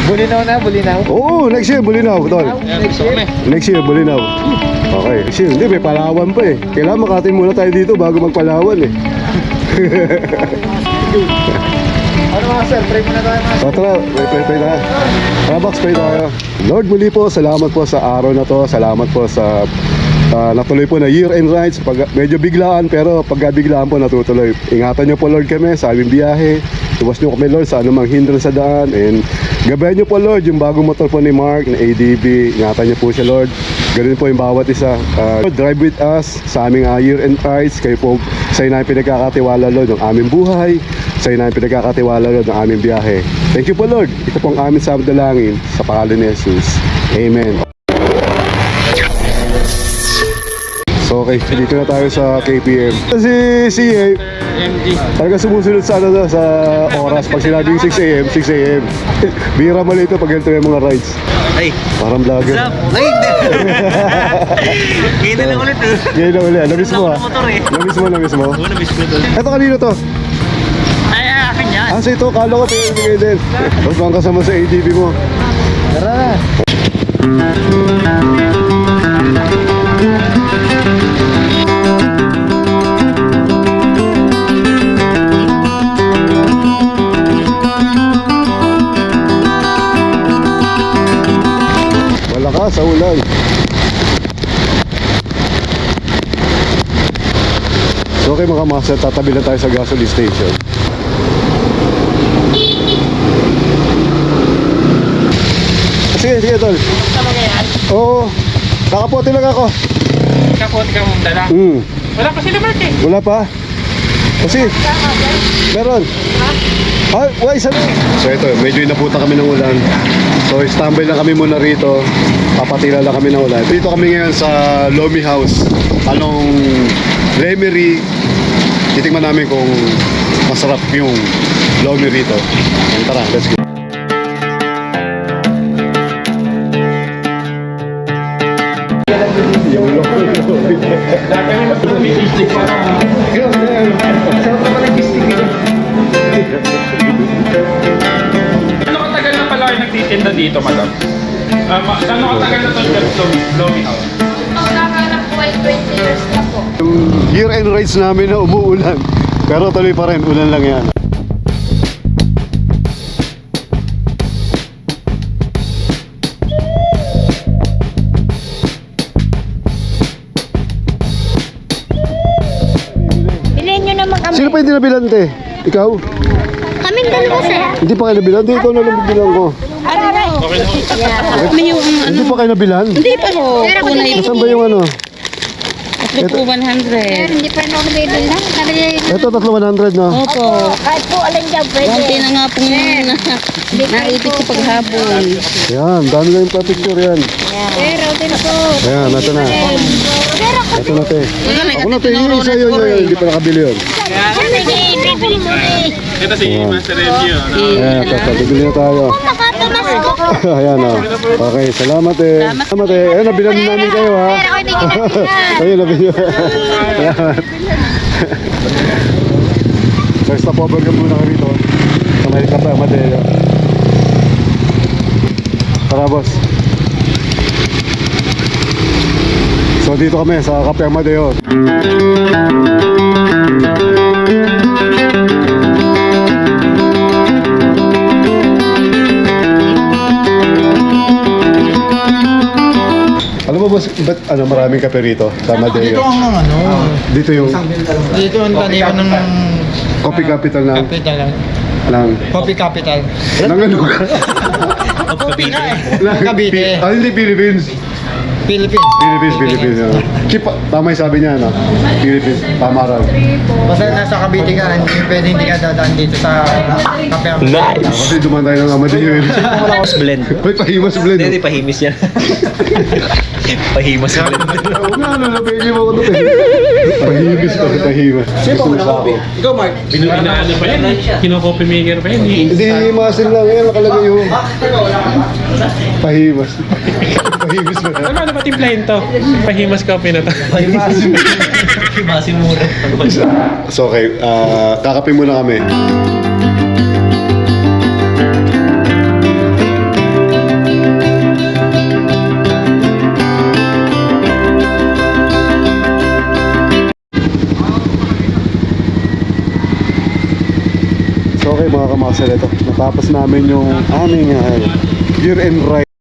Bulinaw na, bulinaw. Oo, next year, Bulinaw, tol. Next year, Bulinaw. Okay, kasi hindi, may Palawan pa eh. Kailangan makatin muna tayo dito bago magpalawan eh. Ano mga sir, pray muna tayo mga sir. So tara, pray tayo. Tara, box, pray tayo. Lord, muli po, salamat po sa araw na to. Salamat po sa natuloy po na year-end rides. Medyo biglaan, pero pagkabiglaan po natutuloy. Ingatan nyo po, Lord, kami sa aming biyahe. Iwas nyo kami, Lord, sa anumang hindrance sa daan. And gabayan nyo po, Lord, yung bagong motor po ni Mark, na ADB. Ingatan nyo po siya, Lord. Ganun po yung bawat isa. Drive with us sa aming year-end rides. Kayo po, sa inyo namin pinagkakatiwala, Lord, ng aming buhay. Sa inyo namin pinagkakatiwala, Lord, ng aming biyahe. Thank you po, Lord. Ito pong aming samdalangin sa pangalan ni Jesus. Amen. So, okay, dito na tayo sa KPM. Si CA, talaga sumusunod sa, sa oras. Pag sinabing 6 a.m., 6 a.m. Bira mali ito pag ganito yung mga rides. Ay, Parang vlogger. ay, hindi. Ngayon na lang ulit eh. Ngayon na uli. Namiss mo ah. Motor eh. Namiss mo. Oo, namiss ko to. Ito kanino to? Ay, akin yan. Ah, sa ito. Kala ko pinibigay din. Tapos bang kasama sa ATV mo. Tara na. Wala ka sa ulan. So okay mga master, tatabi lang tayo sa gasoline station. Sige tol. Tama nga yan. Oo. Nakapote lang ako. Kapot ka mong dala. Wala pa sila Mark eh. Wala pa. Kasi meron. Ah, wala isa lang. So ito, medyo inaputa kami ng ulan. So standby lang kami muna rito. Papatila lang kami ng ulan. Dito kami ngayon sa Lomi House. Anong Lemery. Titingnan namin kung masarap yung Lomi rito. Tara, let's go. Dati may mas lumisistik pa na. Sarap naman ang gisting nito. Ano katagal na pala kayo nagtitinda dito, madam? Ano katagal na itong Lomi House? Pagkakalap po ay 20 years na po. Yung year-end rides namin na umuulan. Pero tuloy pa rin, ulan lang yan. Bilhin nyo naman kami. Sino pa hindi nabilan, te? Ikaw? Kaming dalawa sir. Hindi pa kayo nabilan? Hindi, ikaw na lang bibilang ko. Aray. Kami yung ano, Hindi pa kayo nabilan? hindi pa ho. Pero ako din. Saan ba yung ano? Ito po 100. Hindi pa rin ako nabibili lang. Ito, 3,100 na. Opo. Kahit po alin dyan pwede. Konti na nga pong naipit sa paghabol. Yan, dami na yung picture yan. Pero din po. Ayan, ito na. Pero ako Ito na, te. Magaling Ako at na, te. Yung isa yun, hindi pa nakabili yun. bibili mo eh. Ito si Master Review. Ayan, ito, bibili na tayo. Makatamas ko. Ayan, oh. Okay, salamat, eh. Salamat, eh. Ayan, nabilan namin kayo, ha. Pero hindi kita bilan. Ayun, nabili. Salamat. So, stop over ka muna ka rito. Sa may Kape Amadeo. Tara, boss. So, dito kami sa Kape Amadeo. Alam mo boss, ba't maraming kape rito sa Amadeo? Dito ang ano. Dito yung Dito ang taniman ng coffee capital ng capital. Coffee capital. ng ano ka? Coffee na eh. Ng Cavite. Hindi Philippines. Philippines. Philippines. Chip, tama yung sabi niya, no? Philippines, tama raw. Basta nasa Cavite ka, hindi ka dadaan dito sa kape. Nice! Kasi dumaan tayo ng Amadeo yun. Pahimas blend. Uy, pahimas blend. Hindi, pahimis yan. Pahimas blend. Oo nga, pwede mo ko ito. Pahimis pa, pahimas. Sino pa nakakopi? Ikaw, Mark. Pinunaano pa yan. Kino-coffee maker pa yan. Hindi himasin lang, yan nakalagay yung pahimas. Pahimis ba na? Ano ba timplahin to? Pahimas coffee na to. Himasin mura. So okay, kakape muna kami. mga kamasal ito. Natapos namin yung aming year-end ride.